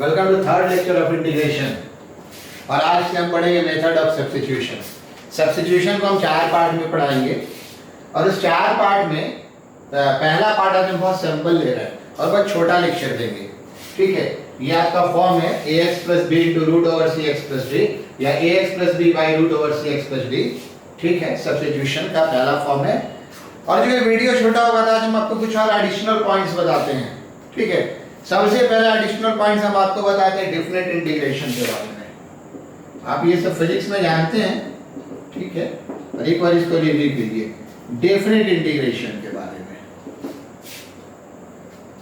Welcome to third lecture of integration. और आज से हम पढ़ेंगे मेथड ऑफ सब्स्टिट्यूशन। सब्स्टिट्यूशन को हम चार पार्ट में पढ़ाएंगे और उस चार पार्ट में पहला पार्ट आज हम बहुत सिंपल ले रहे हैं और बहुत छोटा लेक्चर देंगे। ठीक है, ये आपका फॉर्म है ax plus b into root over cx plus d या ax plus b by root over cx plus d। ठीक है, सब्स्टिट्यूशन का पहला फॉर्म है। और जो ये वीडियो छोटा होगा आज हम आपको कुछ और एडिशनल पॉइंट्स बताते हैं। ठीक है, सबसे पहले एडिशनल पॉइंट्स हम आपको बताते हैं डेफिनेट इंटीग्रेशन के बारे में। आप ये सब फिजिक्स में जानते हैं, ठीक है, और एक बार इसको रिव्यू कीजिए डेफिनेट इंटीग्रेशन के बारे में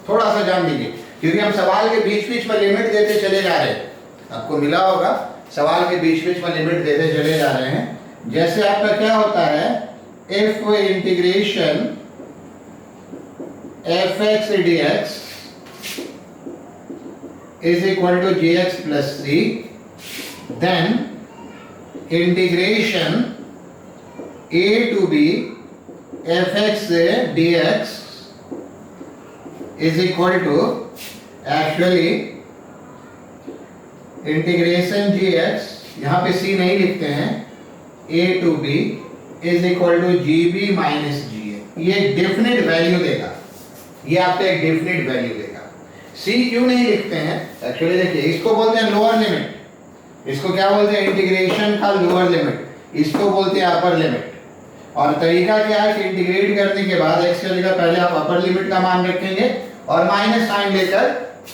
थोड़ा सा जान लीजिए, क्योंकि हम सवाल के बीच बीच में लिमिट देते चले जा रहे हैं। आपको मिला होगा सवाल के बीच बीच में लिमिट देते चले जा रहे हैं। जैसे आपका क्या होता है, if integration fx dx is equal to gx plus c, then integration a to b fx dx is equal to actually integration gx, यहाँ पे c नहीं लिखते हैं, a to b is equal to gb minus ga। ये एक definite value देगा, ये आपको एक डेफिनेट वैल्यू देगा। c क्यों नहीं लिखते हैं? एक्चुअली देखिए, इसको बोलते हैं लोअर लिमिट, इसको क्या बोलते हैं, इंटीग्रेशन का लोअर लिमिट, इसको बोलते हैं अपर लिमिट। और तरीका क्या है कि इंटीग्रेट करने के बाद x की जगह पहले आप अपर लिमिट का मान रखेंगे और माइनस साइन लेकर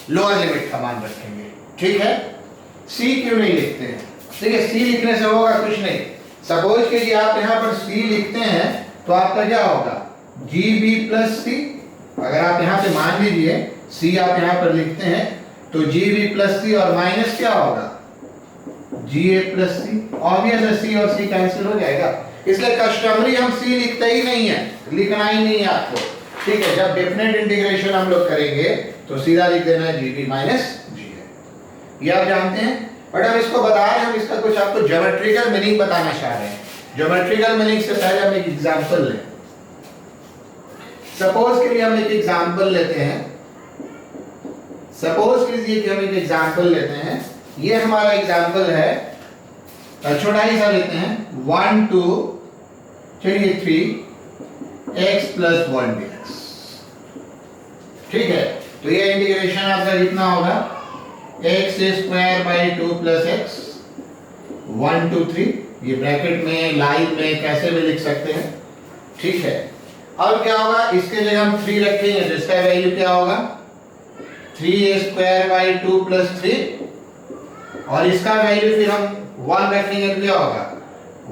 लोअर लिमिट का मान रखेंगे। ठीक है, c क्यों नहीं लिखते हैं? देखिए, c लिखने से होगा कुछ नहीं। सपोज कीजिए आप यहाँ पर c लिखते हैं तो आपका क्या होगा, gb प्लस c। अगर आप यहाँ पे मान लीजिए c आप यहाँ पर लिखते हैं तो gb प्लस c और माइनस क्या होगा, ga प्लस c। ऑब्वियस है, c और c कैंसिल हो जाएगा, इसलिए कस्टमरी हम c लिखते ही नहीं है, लिखना ही नहीं है आपको। ठीक है, जब डेफिनेट इंटीग्रेशन हम लोग करेंगे तो सीधा लिख देना है gb माइनस ga, ये आप जानते हैं। बट हम इसको बता रहे हैं, हम इसका कुछ आपको ज्योमेट्रिकल मीनिंग बताना चाह रहे हैं। ज्योमेट्रिकल मीनिंग से पहले हम एक एग्जांपल लें। सपोज के लिए हम एक एग्जांपल लेते हैं, सपोज कीजिए कि हम एक एग्जांपल लेते हैं। ये हमारा एग्जांपल है, छोटा ही सा लेते हैं, 1 2 चलिए 3 x plus 1 dx। ठीक है, तो ये इंटीग्रेशन आपका कितना होगा, x square by 2 plus x 1 2 3। ये ब्रैकेट में लाइन में कैसे भी लिख सकते हैं। ठीक है, अब क्या होगा, इसके जगह हम 3 रखेंगे तो इसका वैल्यू क्या होगा, 3 स्क्वायर बाई 2 प्लस 3, और इसका वैल्यू फिर हम 1 रखेंगे तो क्या होगा,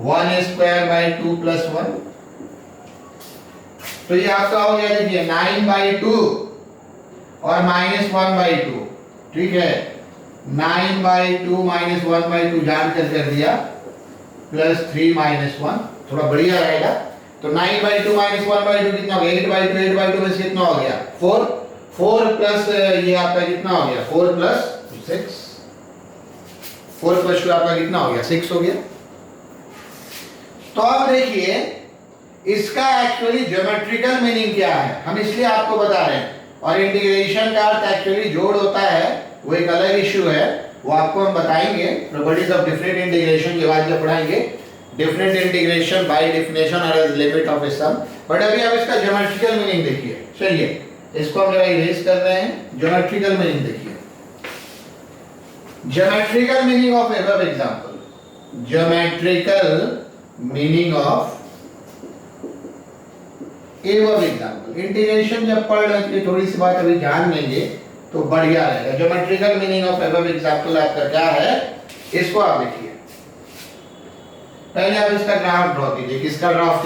1 स्क्वायर बाई 2 प्लस 1। तो ये आपका हो गया, देखिए 9 बाई 2 और माइनस 1 बाई 2। ठीक है, 9 बाई 2 माइनस 1 बाई 2 जान कर दिया, प्लस 3 माइनस 1, थोड़ा बढ़िया रहेगा। तो 9 बाई 2 माइनस 1 बाई 2 कितना हो गया, 8 बाई 2, 8 बाई 2 में से कितना हो गया, 4 4 प्लस ये आपका कितना हो गया, 4 प्लस 6, 4 प्लस 2 आपका कितना हो गया, 6 हो गया। तो अब देखिए इसका एक्चुअली ज्योमेट्रिकल मीनिंग क्या है, हम इसलिए आपको बता रहे हैं। और इंटीग्रेशन का अर्थ एक्चुअली जोड़ होता है, वो एक अलग इशू है, वो आपको हम बताएंगे प्रॉपर्टीज ऑफ डिफरेंट इंटीग्रेशन के बाद जब पढ़ाएंगे। डिफरेंट इंटीग्रेशन बाय डेफिनेशन और as limit of a sum. But अभी आप इसका ज्योमेट्रिकल मीनिंग देखिए। चलिए इसको हम जरा इरेज कर रहे हैं। ज्योमेट्रिकल मीनिंग देखिए, geometrical meaning of above example, geometrical meaning of above example. Integration जब पढ़ रहे हैं थोड़ी सी बात अभी जान लेंगे तो बढ़िया रहेगा। Geometrical meaning of above example आपका क्या है, इसको आप देखिए। पहले आप इसका ग्राफ ड्रॉ कीजिए। किसका ग्राफ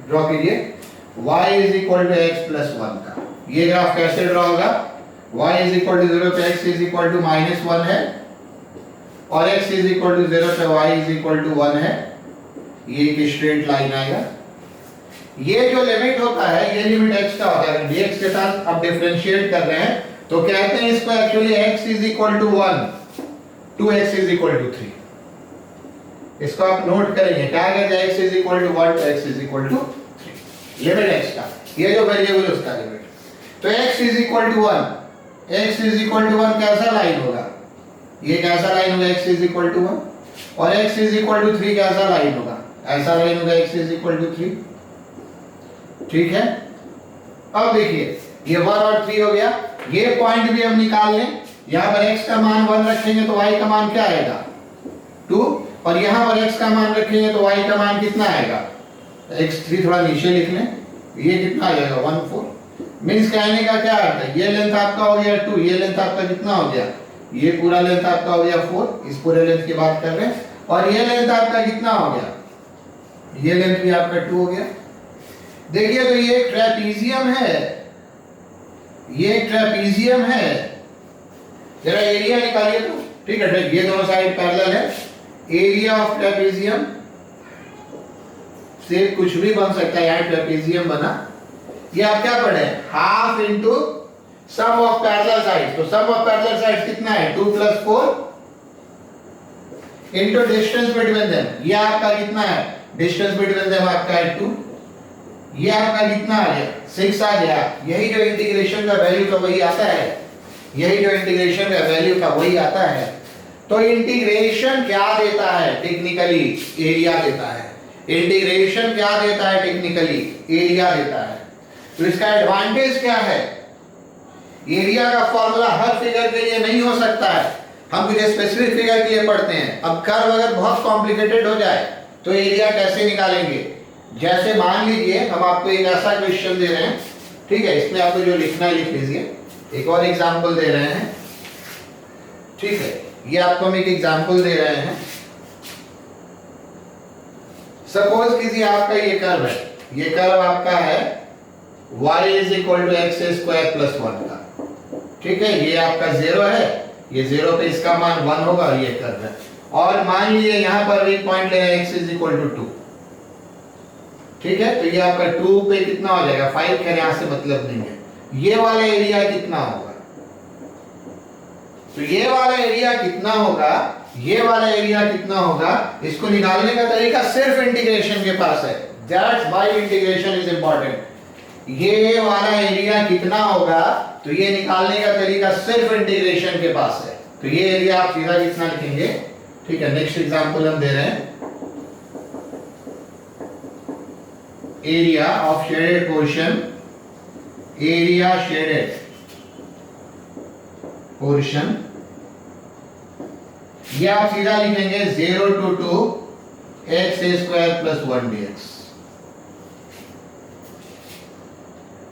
ड्रॉ कीजिए, y is equal to x plus 1 का। ये ग्राफ कैसे ड्रॉ होगा, y is equal to 0 पे x is equal to minus 1 है और x is equal to 0 पे y is equal to 1 है। ये एक स्ट्रेट लाइन आएगा। ये जो लिमिट होता है, ये लिमिट x का होता है। dx के साथ आप डिफरेंशिएट कर रहे हैं तो कहते हैं इसको actually x is equal to 1 to x is equal to 3। इसको आप नोट करेंगे, क्या कहते हैं, x is equal to 1 to x is equal to 3, limit x का, ये जो वेरिएबल उसका लिमिट। तो x is equal to 1, x is equal to 1 कैसा लाइन होगा, ये कैसा लाइन होगा, x इज इक्वल टू 1, और x इज इक्वल टू 3 कैसा लाइन होगा, ऐसा लाइन होगा x इज इक्वल टू 3। ठीक है, अब देखिए ये 1 और 3 हो गया, ये पॉइंट भी हम निकाल लें। यहाँ पर x का मान 1 रखेंगे तो y का मान क्या आएगा 2, और यहाँ पर x का मान रखेंगे तो y का मान कितना आएगा, x3 थोड़ा नीचे लिख लें, ये कितना आ जाएगा 1 4। मीन्स कहने का क्या अर्थ है, ये लेंथ आपका हो गया 2, ये लेंथ आपका कितना हो गया, ये पूरा लेंथ आपका हो गया 4, इस पूरे लेंथ की बात कर रहे हैं, और ये लेंथ आपका कितना हो गया, ये लेंथ भी आपका 2 हो गया। देखिए तो ये ट्रेपीजियम है, ये ट्रेपीजियम है, जरा एरिया निकालिए तो। ठीक है, ये दोनों साइड पैरेलल है, एरिया ऑफ ट्रेपीजियम से कुछ भी बन सकता है, यहाँ ट्रेपीजियम बना, ये आप क्या पढ़े, half into sum of parallel sides. तो सम ऑफ पैरेलल साइड्स कितना है 2 + 4 इंटू डिस्टेंस बिटवीन देम, ये आपका कितना है, डिस्टेंस बिटवीन देम आपका है 2, ये आपका कितना आ गया 6 आ गया। यही जो इंटीग्रेशन का वैल्यू का वही आता है, यही जो इंटीग्रेशन का वैल्यू का वही आता है। तो इंटीग्रेशन क्या देता है, टेक्निकली एरिया देता है। इंटीग्रेशन क्या देता है, टेक्निकली एरिया देता है। तो इसका एडवांटेज क्या है, एरिया का फॉर्मूला हर फिगर के लिए नहीं हो सकता है, हम कुछ स्पेसिफिक फिगर के लिए पढ़ते हैं। अब कर्व अगर बहुत कॉम्प्लिकेटेड हो जाए तो एरिया कैसे निकालेंगे, जैसे मान लीजिए हम आपको एक ऐसा क्वेश्चन दे रहे हैं, ठीक है, इसमें आपको जो लिखना है लिख लीजिए। एक और एग्जांपल दे रहे हैं, ठीक है, ये आपको हम एक एग्जांपल दे रहे हैं। सपोज कीजिए आपका ये कर्व है, ये कर्व आपका है y = x² + 1 का, ठीक है, ये आपका 0 है, ये 0 पे इसका मान 1 होगा, और ये कर्व है। और मान लीजिए यहां पर एक पॉइंट ले x = 2, ठीक है, तो ये आपका 2 पे कितना हो जाएगा 5, खैर यहां से मतलब नहीं है। ये वाला एरिया कितना होगा, तो ये वाला एरिया कितना होगा, ये वाला एरिया कितना होगा, इसको निकालने का तरीका सिर्फ इंटीग्रेशन के पास है। That's why integration is important. ये वाला एरिया कितना होगा, तो ये निकालने का तरीका सिर्फ इंटीग्रेशन के पास है। तो ये एरिया आप सीधा कितना लिखेंगे, ठीक है। नेक्स्ट एग्जांपल हम दे रहे हैं, area of shaded portion, area shaded portion, ये आप सीधा लिखेंगे 0 to 2 x² + 1 dx।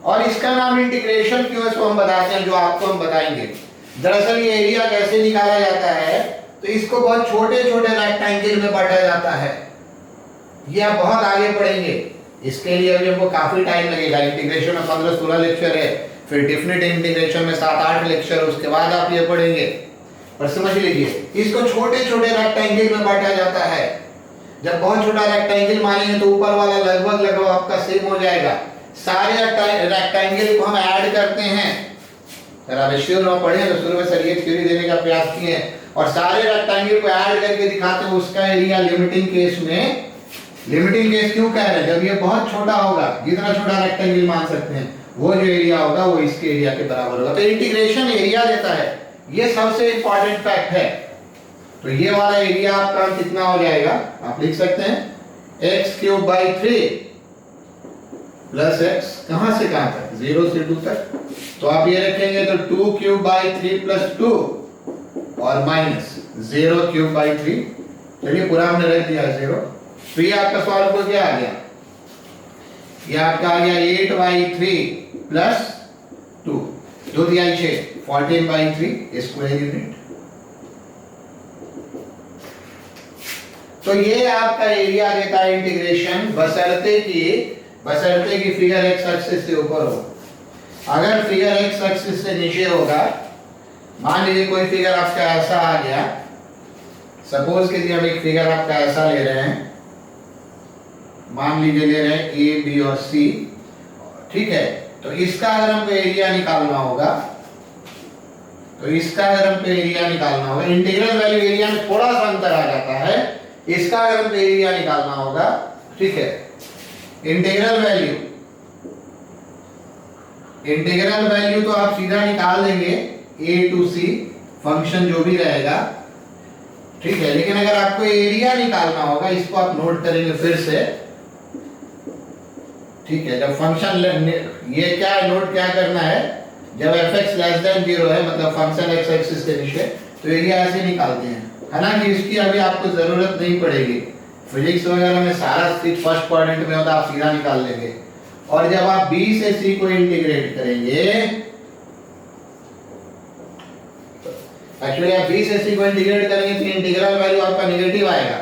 और इसका नाम इंटीग्रेशन क्यों है, इसको हम बताते हैं, जो आपको हम बताएंगे। दरअसल ये एरिया कैसे निकाला जाता है, तो इसको बहुत छोटे छोटे रेक्टेंगल में बांटा जाता है। ये आप बहुत आगे पढ़ेंगे, इसके लिए अभी हमको काफी टाइम लगेगा। इंटीग्रेशन में 15-16 लेक्चर है, फिर डेफिनेट इंटीग्रेशन में 7-8 लेक्चर, उसके बाद आप ये पढ़ेंगे। पर समझ लीजिए, इसको छोटे छोटे रेक्टेंगल में बांटा जाता है। जब बहुत छोटा रेक्टेंगल मानेंगे तो ऊपर वाला लगभग आपका सेम हो जाएगा। सारे रेक्टेंगल को हम ऐड करते हैं, सर आप श्योर ना पढ़े तो शुरू में सर ये थ्योरी देने का प्रयास किए हैं, और सारे रेक्टेंगल को ऐड करके दिखाते हैं उसका एरिया लिमिटिंग केस में। लिमिटिंग केस क्यों कह रहे हैं, जब ये बहुत छोटा होगा, जितना छोटा रेक्टेंगल मान सकते हैं, वो जो एरिया होगा वो इसके एरिया के बराबर होगा। तो इंटीग्रेशन एरिया देता है, ये सबसे इंपॉर्टेंट फैक्ट है। तो ये वाला एरिया आपका कितना हो जाएगा, आप लिख सकते हैं x³ / 3 + x, कहां से कहां तक, 0 से 2 तक। तो आप ये रखेंगे तो 2³ / 3 + 2 और माइनस 0³ / 3। चलिए पूरा हमने रख दिया 0। तो ये आपका सॉल्व हो क्या आ गया, ये आपका आ गया 8/3 + 2, 2 दिया 6, 14/3 स्क्वायर यूनिट। तो ये आपका एरिया देता है इंटीग्रेशन, बशर्ते कि फिगर एक्स एक्सिस से ऊपर हो। अगर फिगर एक्स एक्सिस से नीचे होगा, मान लीजिए कोई फिगर आपका ऐसा आ गया, सपोज कीजिए हम एक फिगर आपका ऐसा ले रहे हैं, मान लीजिए ले रहे हैं ए बी और सी, ठीक है। तो इसका अगर हमको एरिया निकालना होगा, तो इसका अगर हमको एरिया निकालना होगा, इंटीग्रल वैल्यू एरिया में थोड़ा सा अंतर आ जाता है। इसका अगर हमको एरिया निकालना होगा, ठीक है, इंटीग्रल वैल्यू तो आप सीधा निकाल देंगे a to c, फंक्शन जो भी रहेगा ठीक है, लेकिन अगर आपको एरिया निकालना होगा, इसको आप नोट करेंगे फिर से। ठीक है, जब फंक्शन, ये क्या है, नोट क्या करना है, जब fx लेस देन 0 है, मतलब फंक्शन x एक्सिस के नीचे, तो एरिया ऐसे निकालते हैं। हालांकि इसकी अभी आपको जरूरत नहीं पड़ेगी, फिजिक्स वगैरह में सारा चीज फर्स्ट क्वाड्रेंट में होता है, आप सीधा निकाल लेंगे। और जब आप b से c को इंटीग्रेट करेंगे, एक्चुअली आप b से c को इंटीग्रेट करेंगे तो इंटीग्रल वैल्यू आपका नेगेटिव आएगा,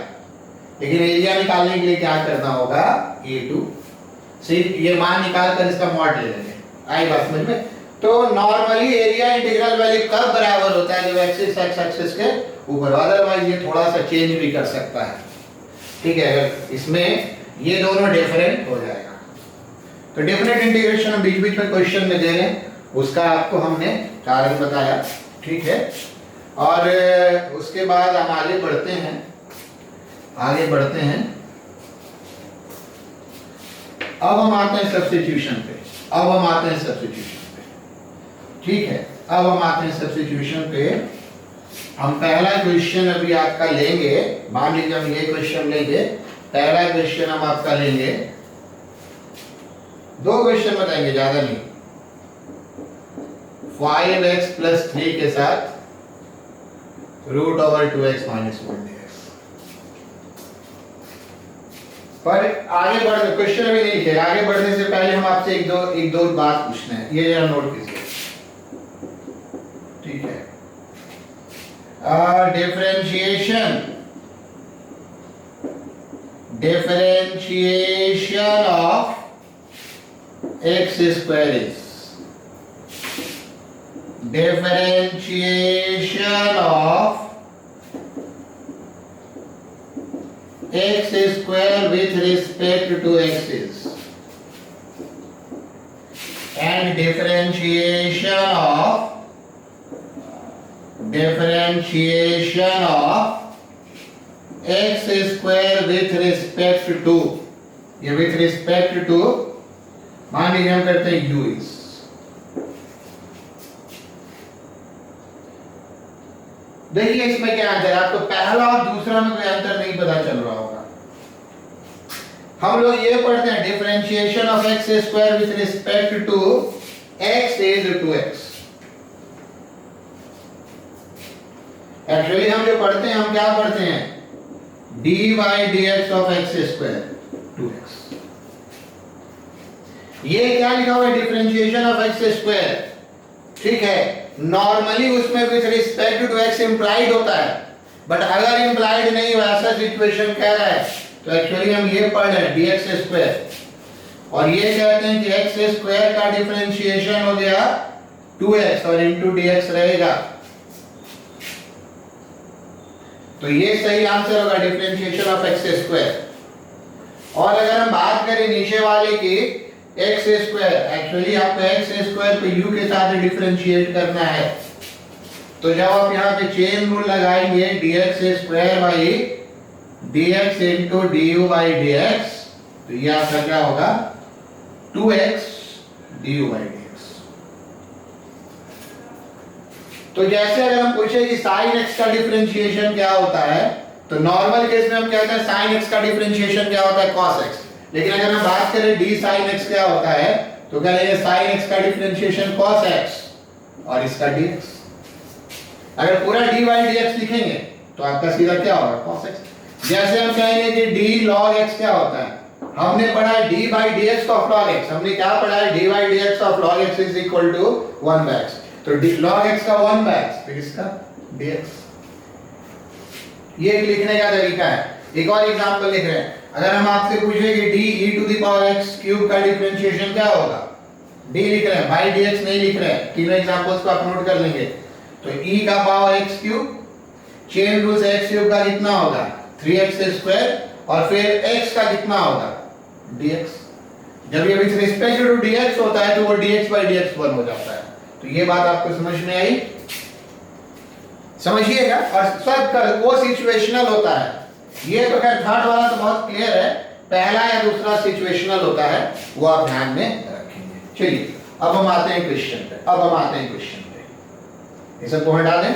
लेकिन एरिया निकालने के लिए क्या करना होगा, a2 से ये मान निकाल कर इसका मॉड ले लेंगे। आई बात समझ में? तो नॉर्मली एरिया इंटीग्रल वैल्यू कब बराबर होता है, जब एक्सिस एक्स एक्सिस के ऊपर, अदरवाइज ये थोड़ा सा चेंज भी कर सकता है। ठीक है, अगर इसमें ये दोनों डिफरेंट हो जाएगा तो डेफिनेट इंटीग्रेशन हम बीच बीच में क्वेश्चन में दे रहे हैं, उसका आपको हमने कारण बताया। ठीक है, और उसके बाद हम आगे बढ़ते हैं, अब हम आते हैं सब्स्टिट्यूशन पे। ठीक है, अब हम आते हैं सब्स्टिट्यूशन पे। हम पहला क्वेश्चन अभी आपका लेंगे, मान लीजिए हम ये क्वेश्चन लेंगे, पहला क्वेश्चन हम आपका लेंगे, 2 क्वेश्चन बताएंगे, ज्यादा नहीं। 5x + 3 के साथ √2x - 1dx। पर आगे बढ़, क्वेश्चन अभी नहीं लिखे, आगे बढ़ने से पहले हम आपसे एक दो बात पूछना है, ये जरा नोट कीजिए। ठीक है, differentiation of x square is differentiation of x square with respect to x is, and differentiation of x square with respect to, ये with respect to मान लीजिए हम करते हैं u is, देखिए इसमें क्या आंसर है, आपको पहला और दूसरा में कोई अंतर नहीं पता चल रहा होगा। हम लोग ये पढ़ते हैं differentiation of x square with respect to x is 2x। Actually हम जो पढ़ते हैं, हम क्या पढ़ते हैं, dy dx of x square 2x। ये क्या लिखा हुआ है, डिफरेंशिएशन ऑफ x स्क्वायर। ठीक है, नॉर्मली उसमें with respect to x implied होता है, बट अगर इंप्लाइड नहीं हो, ऐसा सिचुएशन कह रहा है, तो एक्चुअली हम ये पढ़ रहे हैं dx स्क्वायर, और ये कहते हैं कि x स्क्वायर का डिफरेंशिएशन हो गया 2x और इनटू dx रहेगा, तो ये सही आंसर होगा, डिफरेंशिएशन ऑफ x स्क्वायर। और अगर हम बात करें नीचे वाले की x स्क्वायर, एक्चुअली आपको x स्क्वायर पे u के साथ डिफरेंशिएट करना है, तो जब आप यहाँ पे चेन रूल लगाएंगे dx square by dx into du by dx, तो ये आपका क्या होगा 2x du बाई dx। तो जैसे अगर हम पूछे कि sin x का डिफरेंशिएशन क्या होता है, तो नॉर्मल केस में हम कहते हैं sin x का डिफरेंशिएशन क्या होता है cos x, लेकिन अगर हम बात करें d sin x क्या होता है, तो कहेंगे sin x का डिफरेंशिएशन cos x और इसका dx। अगर पूरा dy dx लिखेंगे तो आपका सीधा क्या होगा cos x। जैसे हम कहेंगे कि d log x क्या होता है, हमने पढ़ा है d by dx of log x, हमने क्या पढ़ा है, d by dx of log x is equal to 1 by x, तो log x का 1 by x, फिर इसका dx। ये लिखने का तरीका है। एक और एग्जांपल लिख रहे हैं, अगर हम आपसे पूछे कि d e to the power x cube का डिफरेंशिएशन क्या होगा, d लिख रहे हैं, by dx नहीं लिख रहे हैं, तीनों एग्जांपल्स को आप नोट कर लेंगे। तो e का power x cube, chain rule से x क्यूब का कितना होगा 3x स्क्वायर, और फिर x का कितना होगा dx। जब ये विद रिस्पेक्ट टू dx होता है तो वो dx by dx 1 हो जाता है। तो ये बात आपको समझ में आई, समझिएगा। और सब का वो सिचुएशनल होता है, ये तो खैर थर्ड वाला तो बहुत क्लियर है, पहला या दूसरा सिचुएशनल होता है, वो आप ध्यान में रखेंगे। चलिए अब हम आते हैं क्वेश्चन पे, ये सबको हटा दें।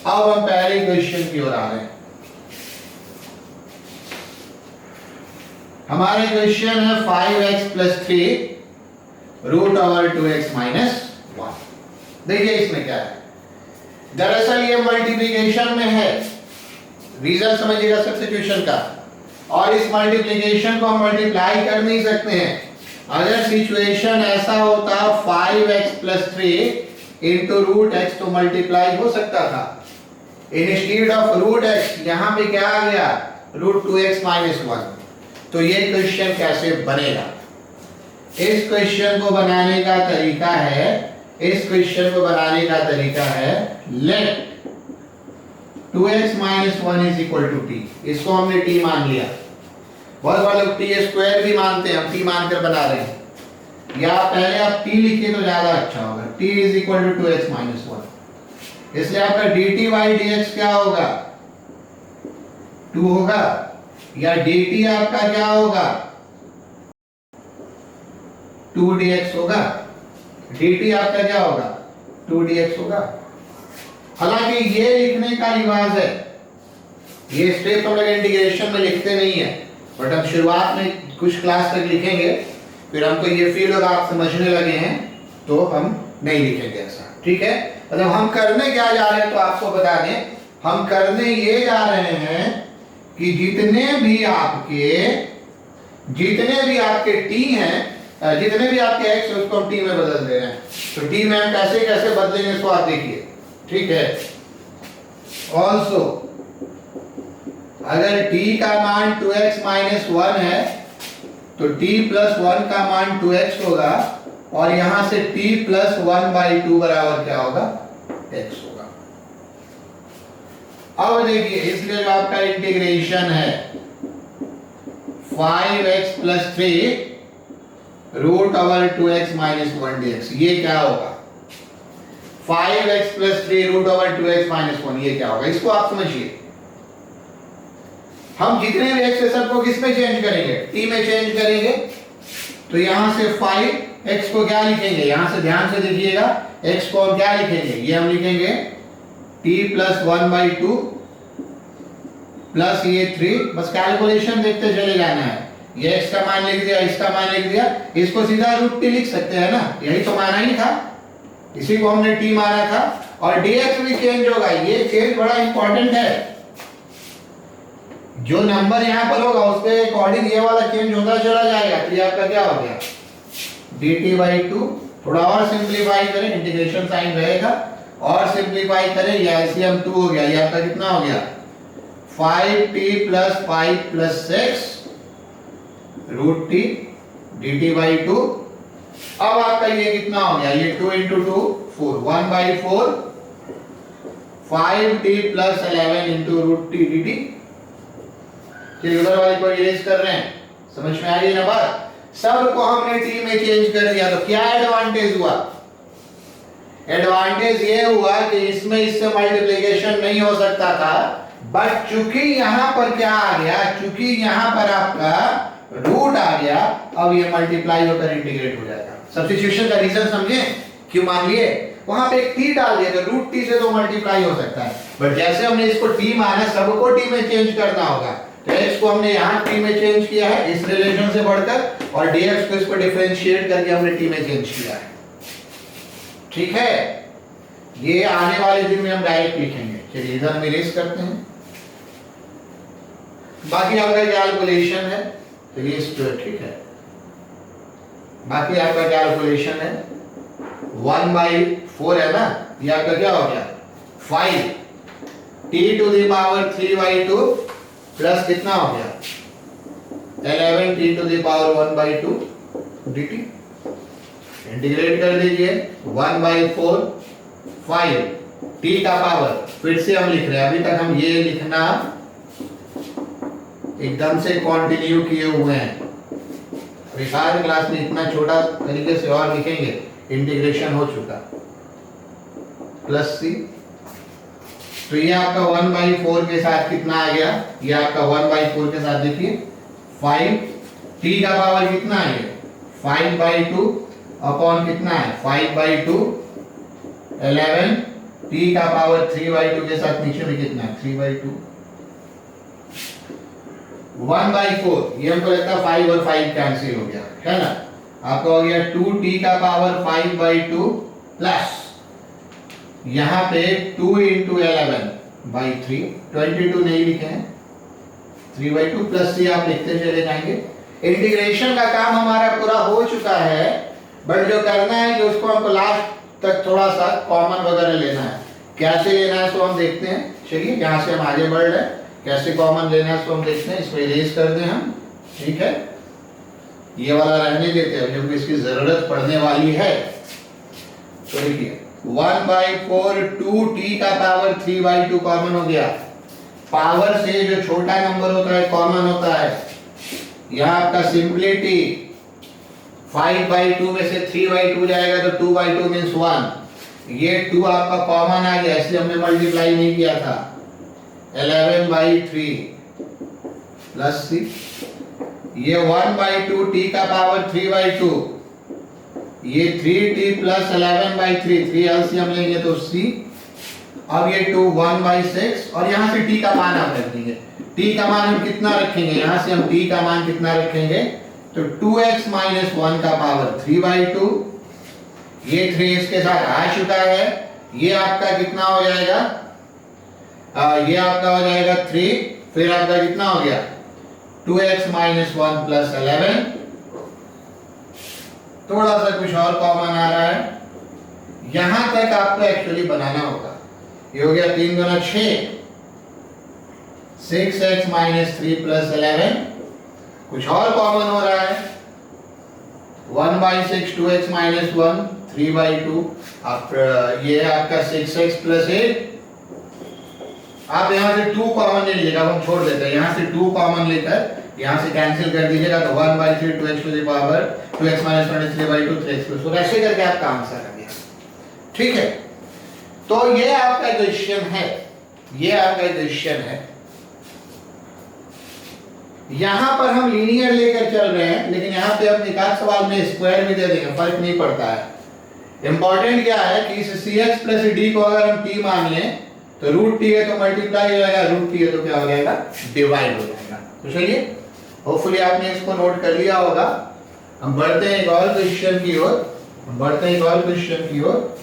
अब हम पहले क्वेश्चन की ओर आ रहे हैं। हमारे क्वेश्चन है 5x plus 3 root over 2x minus 1। देखिए इसमें क्या है, दरअसल ये मल्टीप्लिकेशन में है, रीजन समझिएगा सब्स्टिट्यूशन का, और इस मल्टीप्लिकेशन को हम मल्टीप्लाई कर नहीं सकते हैं। अगर सिचुएशन ऐसा होता 5x plus 3 into root x तो मल्टीप्लाई हो सकता था। इंस्टीड ऑफ रूट एक्स यहां पे क्या आ गया, रूट 2x माइनस 1। तो ये क्वेश्चन कैसे बनेगा, इस क्वेश्चन को बनाने का तरीका है, इस क्वेश्चन को बनाने का तरीका है let 2x minus 1 is equal to t। इसको हमने t मान लिया, बहुत बार लोग टी स्क्वायर भी मानते हैं, हम टी मानकर बना रहे हैं, या पहले आप टी लिखिए तो ज्यादा अच्छा होगा। t is equal to 2x minus 1, इसलिए आपका dt बाई dx क्या होगा, 2 होगा, या dt आपका क्या होगा, 2dx होगा। dt आपका क्या होगा, 2dx होगा। हालांकि ये लिखने का रिवाज है, ये स्टेप हम लोग इंटीग्रेशन में लिखते नहीं है, बट अब शुरुआत में कुछ क्लास तक लिखेंगे, फिर हमको ये फील होगा आप समझने लगे हैं तो हम नहीं लिखेंगे ऐसा, ठीक है। मतलब हम करने क्या जा रहे हैं तो आपको बता दें, हम करने ये जा रहे हैं कि जितने भी आपके टी हैं, जितने भी आपके एक्स उसको हम टी में बदल दे रहे हैं। तो टी में हम कैसे कैसे बदलेंगे इसको आप देखिए, ठीक है। ऑल्सो अगर t का मान 2x माइनस 1 है तो t प्लस 1 का मान 2x होगा, और यहां से t प्लस 1 बाई 2 बराबर क्या होगा, x होगा। अब देखिए, इसलिए जो आपका इंटीग्रेशन है 5x plus 3 root over 2x minus 1 dx, ये क्या होगा, 5x plus 3 root over 2x minus 1, ये क्या होगा, इसको आप समझिए। हम जितने भी एक्स है सबको किस में चेंज करेंगे, t में चेंज करेंगे। तो यहां से 5x को क्या लिखेंगे, यहां से ध्यान से देखिएगा, x को हम क्या लिखेंगे, ये हम लिखेंगे t प्लस 1 बाई 2 प्लस ये 3, बस कैलकुलेशन देखते चले जाना है। ये x का मान लिख दिया, इसका मान लिख दिया, इसको सीधा रूट t लिख सकते हैं ना, यही तो माना ही था, इसी को हमने t माना था। और dx भी चेंज होगा, ये चेंज बड़ा इंपॉर्टेंट है, जो नंबर यहां पर होगा उसके अकॉर्डिंग ये वाला चेंज होता चला जाएगा। तो ये आपका क्या हो गया, dt बाई 2, थोड़ा और सिंप्लीफाई करें, इंटीग्रेशन साइन रहेगा, और सिंप्लीफाई करें, या एलसीएम 2 हो गया, ये आपका कितना हो गया, 5t plus 5 plus 6 root t dt by 2। अब आपका ये कितना हो गया, ये 2 into 2 4, 1 by 4 5t plus 11 into root t dt। चलिए उधर वाले को इरेज कर रहे हैं, समझ में आ गई ना बात। सबको हमने टी में चेंज कर दिया, तो क्या एडवांटेज हुआ, एडवांटेज ये हुआ कि इसमें इससे मल्टीप्लिकेशन नहीं हो सकता था, बट चूंकि यहां पर क्या आ गया, चूंकि यहां पर आपका रूट आ गया, अब ये मल्टीप्लाई होकर इंटीग्रेट हो जाएगा। सब्स्टिट्यूशन का रीजन समझे, क्यों मान लिए वहां पे एक t डाल दिया, तो रूट t से तो मल्टीप्लाई हो सकता है, बट जैसे हमने इसको t माना, सबको t में चेंज करना होगा। तो x को हमने यहाँ t में चेंज किया है इस रिलेशन से बढ़कर, और dx को इसको डिफरेंशिएट करके हमने t में चेंज किया है, ठीक है। ये आने वाले दिन में हम डायरेक्ट लिखेंगे। चलिए इधर हम इरेज करते हैं, बाकी आपका कैलकुलेशन है, चलिए ठीक है, बाकी आपका कैलकुलेशन है 1 बाई 4 है ना, ये आपका क्या हो गया 5 t to the power 3 by 2 plus कितना हो गया 11 t to the power 1 by 2 dt। Integrate कर दीजिए 1 बाई 4 5 t का पावर, फिर से हम लिख रहे हैं, अभी तक हम ये लिखना एकदम से कंटिन्यू किए हुए हैं, रिसार्ट क्लास में इतना छोटा तरीके से और लिखेंगे, इंटीग्रेशन हो चुका प्लस c। तो ये आपका 1 बाई 4 के साथ कितना आ गया, ये आपका 1 बाई 4 के साथ देखिए 5 t का पावर कितना है, 5 बाई 2 अपॉन कितना है 5 बाई 2 11 t का पावर 3/2 के साथ नीचे में कितना है 3/2 1/4, ये हमको लगता है 5 और 5 कैंसिल हो गया है ना, आपका हो गया 2t का पावर 5/2 प्लस यहाँ पे 2 into 11/3, 22 नहीं लिखे हैं 3/2 प्लस c आप लिखते चले जाएंगे। इंटीग्रेशन का काम हमारा पूरा हो चुका है, बट जो करना है कि उसको हमको लास्ट तक थोड़ा सा कॉमन वगैरह लेना है। कैसे लेना है तो हम देखते हैं, चलिए यहाँ से हम आगे बढ़ रहे हैं, कैसे कॉमन लेना है तो हम देखते हैं। इसको इरेज कर दें हम, ठीक है, ये वाला रहने देते हैं क्योंकि इसकी जरूरत पड़ने वाली है। तो देखिए 1/4 2t का पावर 3/2 कॉमन हो गया। पावर से जो छोटा नंबर होता है कॉमन होता है। यहाँ आपका सिंपलिटी 5/2 में से 3/2 जाएगा तो 2/2 मीन्स 1, ये 2 आपका कॉमन आ गया इसलिए हमने मल्टीप्लाई नहीं किया था। 11/3 प्लस c, ये 1/2 t का पावर 3/2, ये 3t प्लस 11/3, 3 एलसीएम लेंगे तो c, अब ये 2 1/6 और यहाँ से t का मान आप रख देंगे। t का मान हम कितना रखेंगे, यहाँ से हम t का मान कितना रखेंगे तो 2x - 1 का पावर 3/2, ये 3 इसके साथ आ चुका है, ये आपका कितना हो जाएगा, ये आपका हो जाएगा 3, फिर आपका कितना हो गया 2x - 1 प्लस 11, थोड़ा सा कुछ और कॉमन आ रहा है, यहां तक आपको एक्चुअली बनाना होगा। ये हो गया 3 गुना 6, 6x - 3 प्लस 11, कुछ और कॉमन हो रहा है 1/6 2x - 1 3/2, आप ये आपका 6x प्लस 8, आप यहाँ से 2 कॉमन ले लीजिएगा, हम छोड़ देते हैं, यहाँ से 2 कॉमन लेकर यहाँ से कैंसिल कर दीजिएगा तो 1/3 2x to the power 2x - 1 3/2 3x plus 4, ऐसे करके आपका आंसर आ गया। ठीक है, तो ये आपका क्वेश्चन है, ये आपका क्वेश्चन है। यहां पर हम लीनियर लेकर चल रहे हैं, लेकिन यहां पे अपने एक सवाल में स्क्वायर भी दे देंगे, फर्क नहीं पड़ता है। इंपॉर्टेंट क्या है कि इस cx प्लस d को अगर हम t मान लें तो √t है तो मल्टीप्लाई हो जाएगा, √t है तो क्या हो जाएगा डिवाइड हो जाएगा। तो चलिए होपफुली आपने इसको नोट कर लिया होगा। हम बढ़ते हैं एक और क्वेश्चन की ओर, बढ़ते हैं एक और क्वेश्चन की ओर।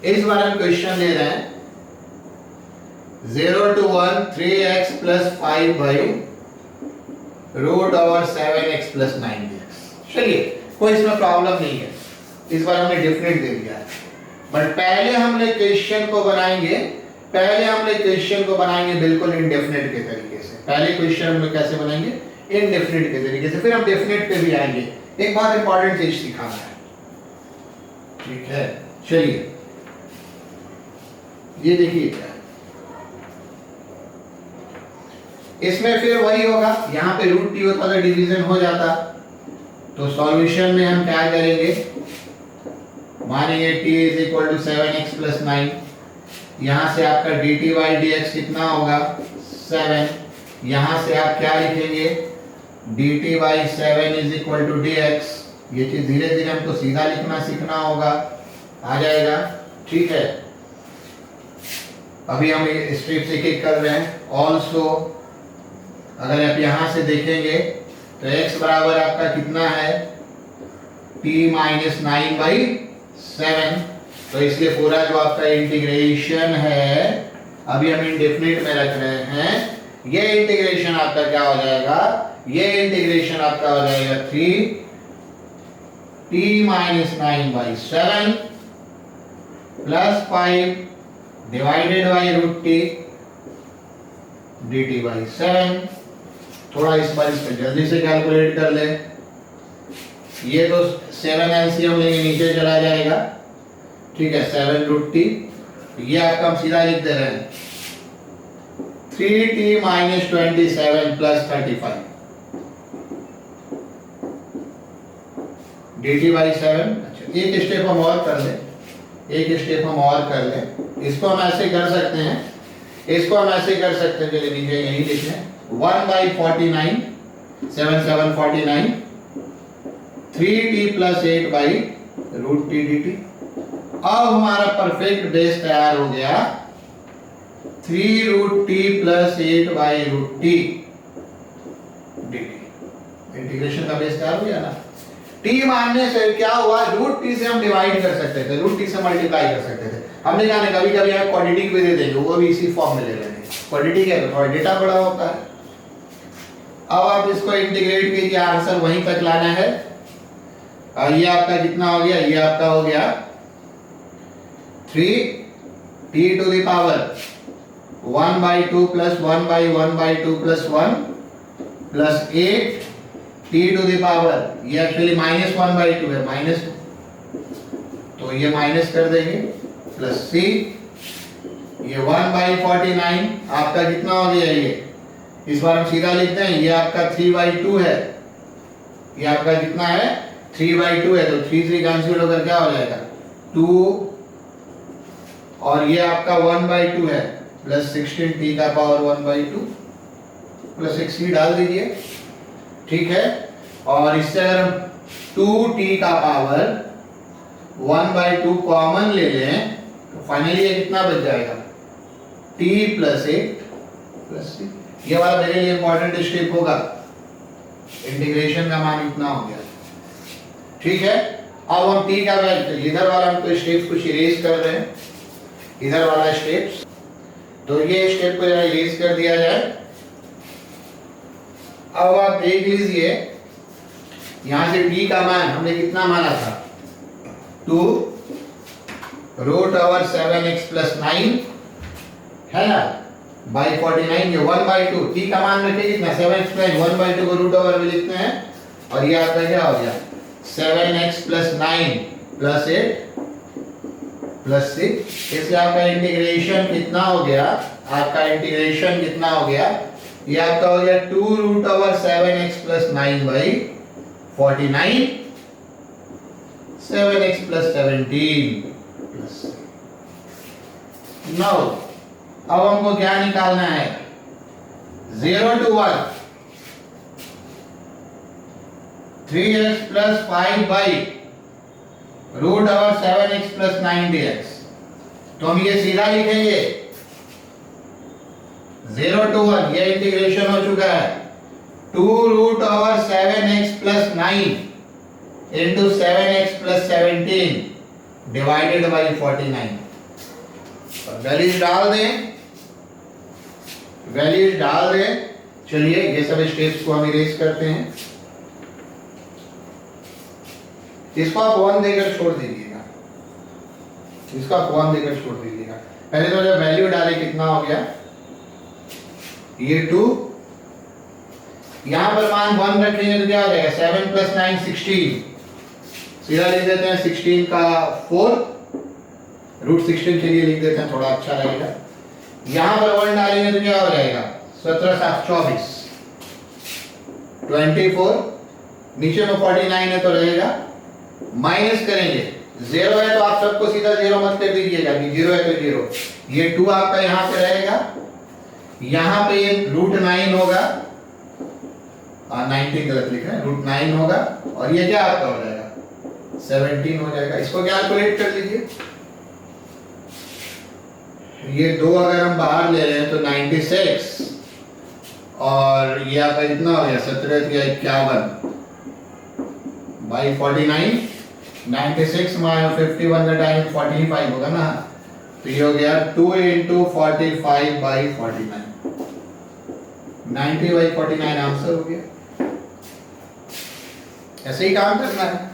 इस बार हम क्वेश्चन ले रहे हैं 0 to 1 3x plus 5 by √7x plus 9x। चलिए कोई इसमें प्रॉब्लम नहीं है, इस बार हमने डेफिनेट दे दिया है, बट पहले हम लोग क्वेश्चन को बनाएंगे, पहले हम लोग क्वेश्चन को बनाएंगे बिल्कुल इनडेफिनेट के तरीके से। पहले क्वेश्चन हम लोग कैसे बनाएंगे इनडेफिनेट के तरीके से, फिर हम डेफिनेट पे भी आएंगे। एक बात इंपॉर्टेंट चीज सिखाना है, ठीक है। चलिए ये देखिए क्या है, इसमें फिर वही होगा, यहाँ पे √t होता तो डिवीजन हो जाता, तो सॉल्यूशन में हम क्या करेंगे, मानेंगे t = 7x + 9, यहाँ से आपका dt/dx कितना होगा 7, यहाँ से आप क्या लिखेंगे dt/7 = dx। ये चीज धीरे धीरे हमको सीधा लिखना सीखना होगा, आ जाएगा, ठीक है। अभी हम स्ट्रिप से एक कर रहे हैं। ऑल्सो अगर आप यहाँ से देखेंगे तो x बराबर आपका कितना है t - 9/7, तो इसलिए पूरा जो आपका इंटीग्रेशन है अभी हम इंडेफिनिट में रख रहे हैं, ये इंटीग्रेशन आपका क्या हो जाएगा, ये इंटीग्रेशन आपका हो जाएगा 3t - 9/7 plus 5 divided by √t dt/7। थोड़ा इस बार इसको जल्दी से कैलकुलेट कर ले, ये तो 7 एलसीएम लेंगे नीचे चला जाएगा, ठीक है, 7 √t, ये आपका हम सीधा लिख दे रहे हैं 3t - 27 प्लस 35 dt/7। अच्छा एक स्टेप हम और कर लें, एक स्टेप हम और कर लें, इसको हम ऐसे कर सकते हैं, इसको हम ऐसे कर सकते हैं, चलिए नीचे यही लिख लें 1/49 7 7 49 3t + 8 √t dt। अब हमारा परफेक्ट बेस तैयार हो गया 3√t plus 8/√t dt। Integration का बेस तैयार हो गया ना। t मानने से क्या हुआ, √t से हम डिवाइड कर सकते थे, √t से मल्टीप्लाई कर सकते थे। हमने कहा ना कभी कभी आप क्वांटिटी भी दे देंगे, वो भी इसी फॉर्म में ले लेंगे। क्वांटिटी क्या है, थोड़ा डेटा बड़ा होता है। अब आप इसको इंटीग्रेट कीजिए, आंसर वहीं तक लाना है। ये आपका कितना हो गया, ये आपका हो गया 3t to the power 1/2 plus 1/1/2 plus 1 plus 8t to the power, ये एक्चुअली -1/2 है, माइनस, तो ये माइनस कर देंगे, प्लस c, ये 1/49 आपका कितना हो गया, ये इस बार हम सीधा लिखते हैं, ये आपका 3/2 है, ये आपका कितना है 3/2 है, तो 3 कैंसिल होकर क्या हो जाएगा 2, और ये आपका 1/2 है, प्लस 16t का पावर 1/2 प्लस एक c डाल दीजिए, ठीक है। और इससे अगर हम 2t का पावर 1/2 कॉमन ले लें तो फाइनली ये कितना बच जाएगा t प्लस 8 प्लस c। ये वाला मेरे लिए इंपॉर्टेंट स्टेप होगा, इंटीग्रेशन का मान इतना हो गया, ठीक है। अब हम t का वैल्यू, इधर वाला हम तो स्टेप्स कुछ इरेज कर रहे हैं, इधर वाला स्टेप्स, तो ये स्टेप को जरा इरेज कर दिया जाए। अब आप देख लीजिए यहां से t का मान हमने कितना माना था 2√7x + 9 है ना, बाई 49, ये 1/2, t का मान रखे कितना 7x + 1/2 को रूट ओवर में लिखते हैं, और ये आपका क्या हो गया 7x + 9 + 8 + 6। इससे आपका इंटीग्रेशन कितना हो गया, आपका इंटीग्रेशन कितना हो गया, ये आपका हो गया 2√7x + 9/49 7x + 17 + 9। अब हमको क्या निकालना है 0 to 1 3x + 5/√7x + 9 dx, तो हम ये सीधा लिखेंगे 0 to 1, ये इंटीग्रेशन हो चुका है 2√7x + 9 into 7x + 17 divided by 49। Values डाल दें, वैल्यूज डाल दें। चलिए ये सब स्टेप्स को हम इरेज करते हैं, इसको आप 1 देकर छोड़ दीजिएगा, इसको आप 1 देकर छोड़ दीजिएगा। पहले तो जब वैल्यू डाले कितना हो गया, ये 2, यहां पर मान 1 रखेंगे तो क्या हो जाएगा 7 + 9 16, सीधा लिख देते हैं 16 का 4, √16 के लिए लिख देते हैं, थोड़ा अच्छा रहेगा। यहां पर 1 डालेंगे तो क्या हो जाएगा 17 7 24 24, नीचे में 49 है तो रहेगा, माइनस करेंगे, 0 है तो आप सबको सीधा 0 मत कर दीजिएगा कि 0 है तो 0, ये 2 आपका यहां पे रहेगा, यहां पे ये √9 होगा, 19 गलत लिखा है, √9 होगा, और ये क्या आपका हो जाएगा 17 हो जाएगा। इसको कैलकुलेट कर लीजिए, ये 2 अगर हम बाहर ले रहे हैं तो 96, और ये आपका कितना हो गया 17 या 51 बाई 49, 96 में 51 का टाइम 45 होगा ना, तो ये हो गया 2 × 45/49, 90/49 आंसर हो गया। ऐसे ही काम करना है,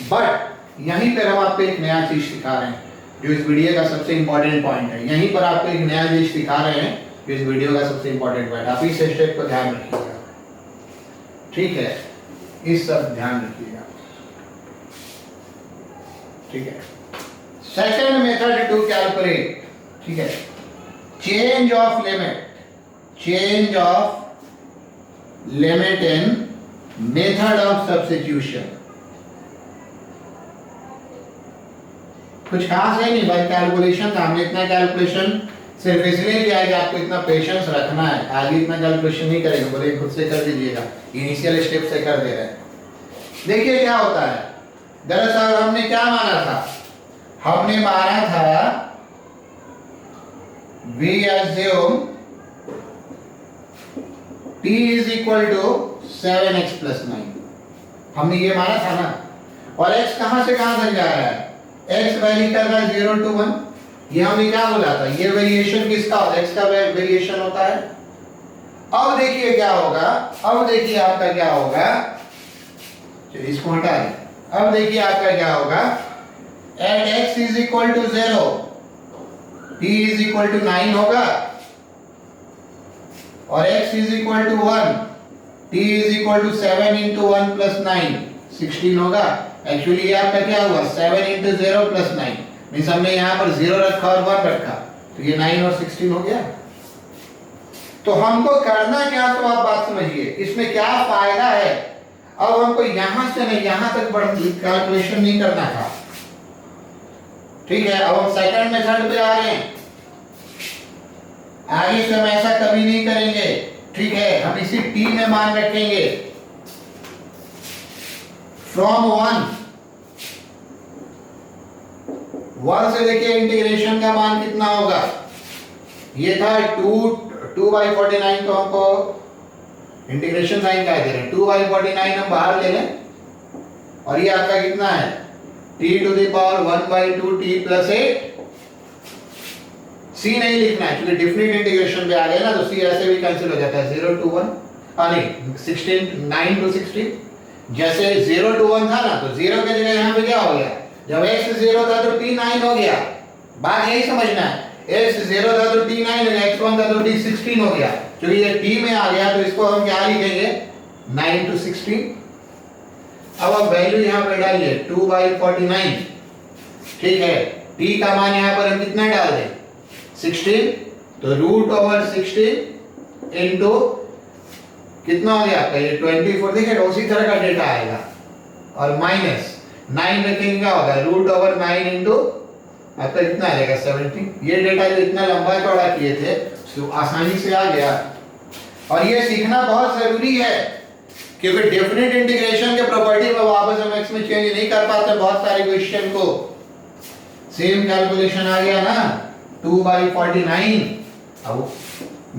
बट यहीं पर हम आपको एक नया चीज सिखा रहे हैं जो इस वीडियो का सबसे इंपॉर्टेंट पॉइंट है। यहीं पर आपको एक नया चीज सिखा रहे हैं जो इस वीडियो का सबसे इंपॉर्टेंट पॉइंट, आप इस स्टेप को ध्यान रखिएगा, ठीक है, इस सब ध्यान रखिएगा, ठीक है। सेकंड मेथड टू कैलकुलेट, ठीक है, change of limit, change of limit in method of substitution. कुछ खास है नहीं भाई, कैलकुलेशन था, हमने इतना कैलकुलेशन सिर्फ इसलिए किया है कि आपको इतना पेशेंस रखना है, आगे इतना कैलकुलेशन नहीं करेंगे, बोले खुद से कर दीजिएगा, इनिशियल स्टेप से कर दे रहे हैं। देखिए क्या होता है, दरअसल हमने क्या माना था? हमने माना था we assume t is equal to 7x plus 9. हमने ये माना था ना। और x कहां से कहां तक जा रहा है? x वैरी कर रहा है 0 to 1। ये हमने क्या बोला था? ये वेरिएशन किसका होता है? x का वेरिएशन होता है। अब देखिए क्या होगा, अब देखिए आपका क्या होगा, चलिए इसको हटा दें। अब देखिए आपका क्या होगा, eight x is equal to 0 t is equal to 9 होगा और x is equal to 1 t is equal to 7 into 1 plus 9 16 होगा। एक्चुअली ये आपका क्या हुआ, 7 into 0 plus 9 मींस हमने यहाँ पर 0 रखा और 1 रखा, तो ये 9 और 16 हो गया। तो हमको करना क्या, तो आप बात समझिए इसमें क्या फायदा है। अब हमको यहां से नहीं यहां तक कैलकुलेशन नहीं करना था, ठीक है। अब हम सेकंड मेथड पे आ रहे हैं। आगे से हम ऐसा कभी नहीं करेंगे, ठीक है। हम इसी t में मान रखेंगे फ्रॉम 1 से देखिए इंटीग्रेशन का मान कितना होगा। ये था 2/49, तो हमको इंटीग्रेशन साइन क्या दे रहे हैं, 2/49 हम बाहर ले लें और ये आपका कितना है t to the power 1/2 t plus 8। c नहीं लिखना है क्योंकि डेफिनेट इंटीग्रेशन पे आ गए ना, तो c ऐसे भी कैंसिल हो जाता है 0 to 1 नहीं 16 9 to 16। जैसे 0 to 1 था ना, तो 0 के जगह यहाँ पे क्या हो गया, जब x 0 था तो t 9 हो गया। बात यही समझना है, x 0 था तो t 9 हो गया, x 1 था तो t 16 हो गया। क्योंकि ये t में आ गया तो इसको हम क्या लिखेंगे 9 to 16। अब आप वैल्यू यहाँ पर डालिए 2/49, ठीक है। t का मान यहाँ पर हम कितना डाल दें 16, तो √16 इनटू कितना हो गया आपका ये 24, देखिए उसी तरह का डेटा आएगा और माइनस 9 रखेंगे क्या होगा √9 इनटू आपका कितना आएगा 17। ये डेटा जो इतना लंबा चौड़ा किए थे तो आसानी से आ गया। और ये सीखना बहुत जरूरी है क्योंकि डेफिनेट इंटीग्रेशन के प्रॉपर्टी में वापस हम x में चेंज नहीं कर पाते बहुत सारे क्वेश्चन को। सेम कैलकुलेशन आ गया ना 2/49, अब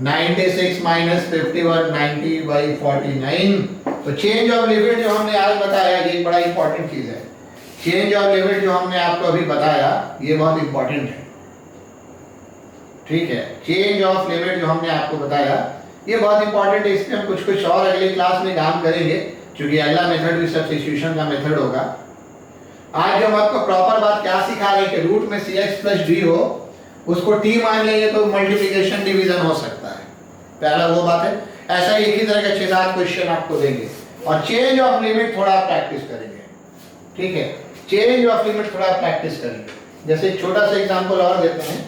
96 minus 51 90/49। तो चेंज ऑफ लिमिट जो हमने आज बताया ये बड़ा इंपॉर्टेंट चीज है। चेंज ऑफ लिमिट जो हमने आपको अभी बताया ये बहुत इंपॉर्टेंट है, ठीक है। चेंज ऑफ लिमिट जो हमने आपको बताया ये बहुत इंपॉर्टेंट है। इसमें हम कुछ और अगले क्लास में काम करेंगे क्योंकि अगला मेथड भी सब्स्टिट्यूशन का मेथड होगा। आज हम आपको प्रॉपर बात क्या सिखा रहे हैं कि रूट में cx प्लस d हो उसको t मान लेंगे तो मल्टीप्लिकेशन डिवीजन हो सकता है। पहला वो बात है। ऐसा ही एक ही तरह के 6-7 क्वेश्चन आपको देंगे और चेंज ऑफ लिमिट थोड़ा प्रैक्टिस करेंगे, ठीक है। चेंज ऑफ लिमिट थोड़ा प्रैक्टिस करेंगे। जैसे एक छोटा सा एग्जांपल और देते हैं,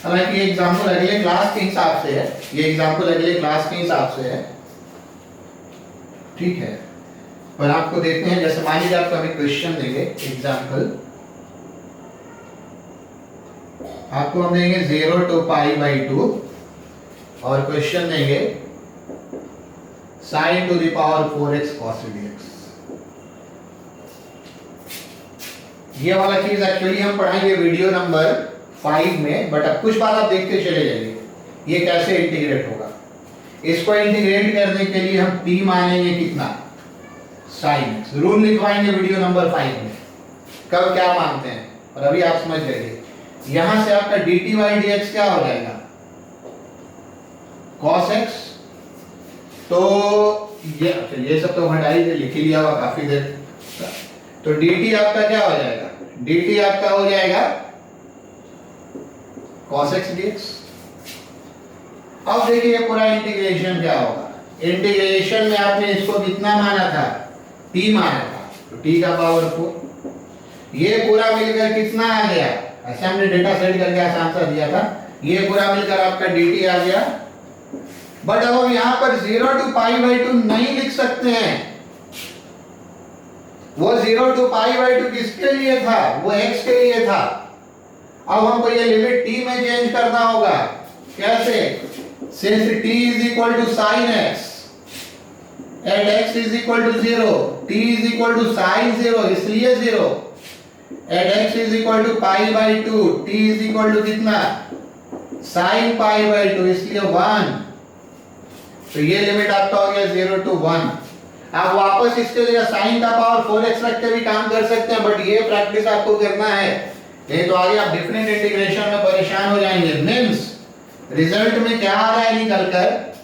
हालांकि ये एग्जांपल अगले क्लास के हिसाब से है, ये एग्जांपल अगले क्लास के हिसाब से है, ठीक है। पर आपको देखते हैं, जैसे मान लीजिए आपको अभी क्वेश्चन देंगे एग्जांपल, आपको हम देंगे 0 to π/2 और क्वेश्चन देंगे sin to the power 4x cos dx। ये वाला चीज एक्चुअली हम पढ़ाएंगे वीडियो नंबर 5 में, बट अब कुछ बात आप देखते चले जाइए ये कैसे इंटीग्रेट होगा। इसको इंटीग्रेट करने के लिए हम t मानेंगे कितना sin x। रूल लिखवाएंगे वीडियो नंबर 5 में कब क्या मानते हैं, और अभी आप समझ जाइए। यहां से आपका dt/dx क्या हो जाएगा cos x। तो ये सब तो हटाई लिख ही लिया हुआ काफी देर। तो dt आपका क्या हो जाएगा, dt आपका हो जाएगा cos x dx। अब देखिए पूरा इंटीग्रेशन क्या होगा। इंटीग्रेशन में आपने इसको कितना माना था t माना था, तो t का पावर 4। ये पूरा मिलकर कितना आ गया, ऐसे हमने डेटा सेट करके आसान सा दिया था। ये पूरा मिलकर आपका dt आ गया। बट अब हम यहां पर 0 to π/2 नहीं लिख सकते हैं। वो 0 to π/2 किसके लिए था, वो x के लिए था। अब हमको ये लिमिट t में चेंज करना होगा। कैसे, since t is equal to sin x and x is equal to 0, t is equal to sin 0, इसलिए 0 at x is equal to pi by 2, t is equal to कितना, sine pi by 2, इसलिए 1। तो ये limit आपका हो गया 0 to 1। आप वापस इसके लिए साइन का पावर 4x रख के भी काम कर सकते हैं, बट ये प्रैक्टिस आपको करना है, नहीं तो आगे आप डिफरेंट इंटीग्रेशन में परेशान हो जाएंगे। मींस रिजल्ट में क्या आ रहा है निकल कर,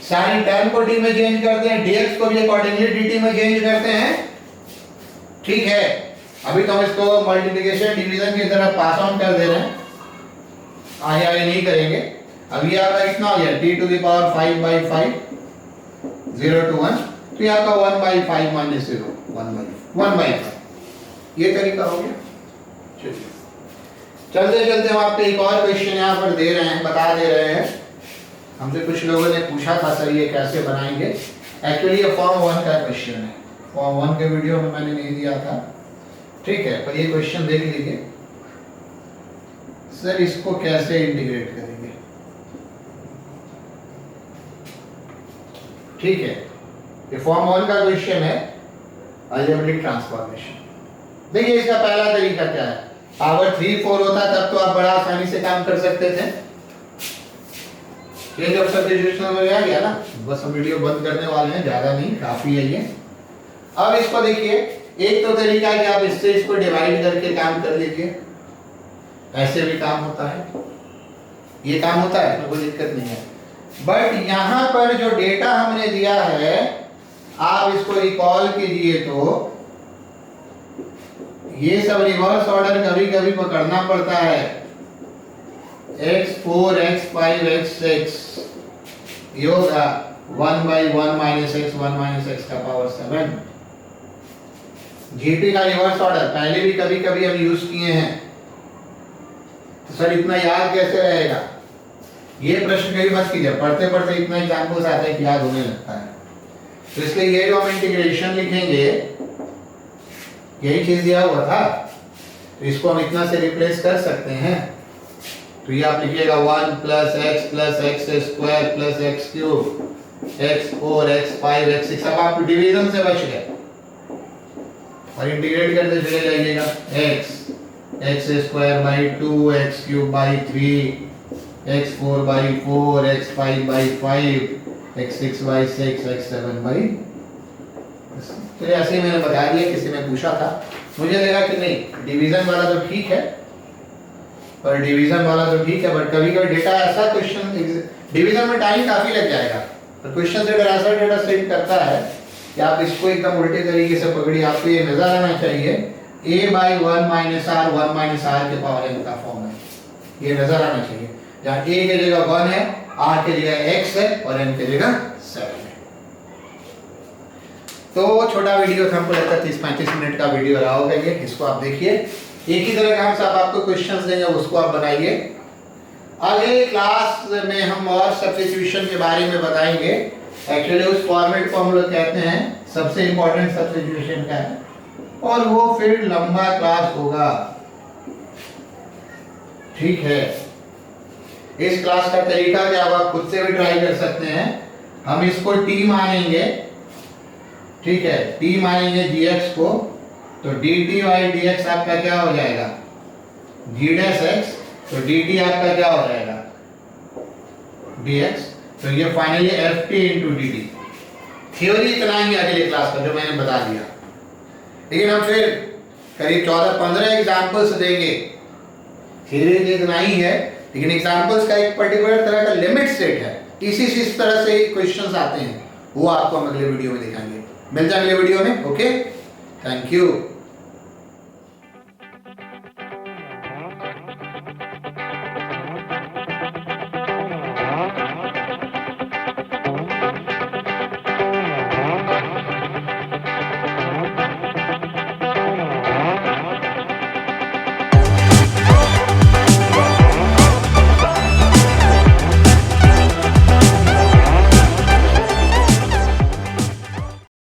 सारी टर्म को t में चेंज करते हैं, dx को भी अकॉर्डिंगली dt में चेंज करते हैं। ठीक है, अभी तो हम इसको मल्टीप्लिकेशन डिवीजन की तरफ पास ऑन कर दे रहे हैं, आगे आगे नहीं करेंगे। अभी आपका कितना हो गया, t to the power 5 by 5, 0 to 1, तो ये आपका 1 by 5 minus 0, 1 by 5, ये तरीका हो गया। चलिए चलते चलते हम आपको एक और क्वेश्चन यहाँ पर दे रहे हैं, बता दे रहे हैं। हमसे कुछ लोगों ने पूछा था सर ये कैसे बनाएंगे। एक्चुअली ये फॉर्म 1 का क्वेश्चन है, फॉर्म 1 के वीडियो में मैंने नहीं दिया था। ठीक है, पर ये क्वेश्चन देख लीजिए। सर इसको कैसे इंटीग्रेट करेंगे। ठीक है, ये फॉर्म 1 का क्वेश्चन है, अलजेब्रिक ट्रांसफॉर्मेशन। देखिए इसका पहला तरीका क्या है, पावर 3 4 होता तब तो आप बड़ा आसानी से काम कर सकते थे। ये जब सब्स्टिट्यूशन में आ गया ना, बस हम वीडियो बंद करने वाले हैं, ज्यादा नहीं, काफी है ये। अब इसको देखिए, एक तो तरीका है कि आप इससे इसको डिवाइड करके काम कर लीजिए, ऐसे भी काम होता है, ये काम होता है, कोई दिक्कत नहीं है। बट यहां पर जो डेटा हमने दिया है, आप इसको रिकॉल कीजिए तो ये सब रिवर्स ऑर्डर कभी कभी पकड़ना पड़ता है। x4 x5 x6 ये होगा 1 by 1 minus x 1 minus x का पावर 7। जीपी का रिवर्स ऑर्डर पहले भी कभी कभी हम यूज किए हैं, तो सर इतना याद कैसे रहेगा, ये प्रश्न कभी मत कीजिए, पढ़ते पढ़ते इतना एग्जाम्पल्स आते हैं कि याद होने लगता है। तो इसलिए ये जो हम इंटीग्रेशन लिखेंगे, यही चीज दिया हुआ था, तो इसको हम इतना से रिप्लेस कर सकते हैं। तो ये आप लिखिएगा 1 plus x square plus x cube x4 x5 x6। अब आप डिवीजन से बच गए और इंटीग्रेट करते चले जाइएगा, x square by 2 x cube by 3 x4 by 4 x5 by 5 x6 by 6 x7 by। तो ऐसे ही मैंने बता दिया, किसी ने पूछा था, मुझे लगा कि नहीं डिवीजन वाला तो ठीक है, पर डिवीजन वाला तो ठीक है, बट कभी कभी डेटा ऐसा क्वेश्चन डिवीजन में टाइम काफी लग जाएगा, पर क्वेश्चन सेट ऐसा डेटा सेट करता है कि आप इसको एकदम उल्टे तरीके से पकड़िए। आपको ये नजर आना चाहिए a by 1 minus r 1 minus r के पावर n का फॉर्म है, ये नजर आना चाहिए। जहाँ a की जगह 1 है, r की जगह x है और n की जगह 7 है। तो छोटा वीडियो था, हमको लगता है 30-35 मिनट का वीडियो रहा होगा ये, इसको आप देखिए। एक ही तरह का हम आपको क्वेश्चंस देंगे, उसको आप बनाइए। अगले क्लास में हम और सब्स्टिट्यूशन के बारे में बताएंगे। एक्चुअली उस फॉर्मेट को हम लोग कहते हैं सबसे इंपॉर्टेंट सब्स्टिट्यूशन का है, और वो फिर लंबा क्लास होगा। ठीक है, इस क्लास का तरीका क्या होगा, खुद से भी ट्राई कर सकते हैं। हम इसको t मानेंगे, ठीक है, t मानेंगे gx को, तो dt by dx आपका क्या हो जाएगा, g dash x, तो dt आपका क्या हो जाएगा, dx। तो ये finally ft into dt। Theory इतना ही अगले क्लास का जो मैंने बता दिया, लेकिन हम फिर करीब 14-15 एग्जाम्पल्स देंगे। थ्योरी इतना ही है, लेकिन एग्जाम्पल्स का एक पर्टिकुलर तरह का लिमिट सेट है, इस तरह से क्वेश्चंस आते हैं, वो आपको हम अगले वीडियो में दिखाएंगे। मिलते हैं अगले वीडियो में। Okay, thank you.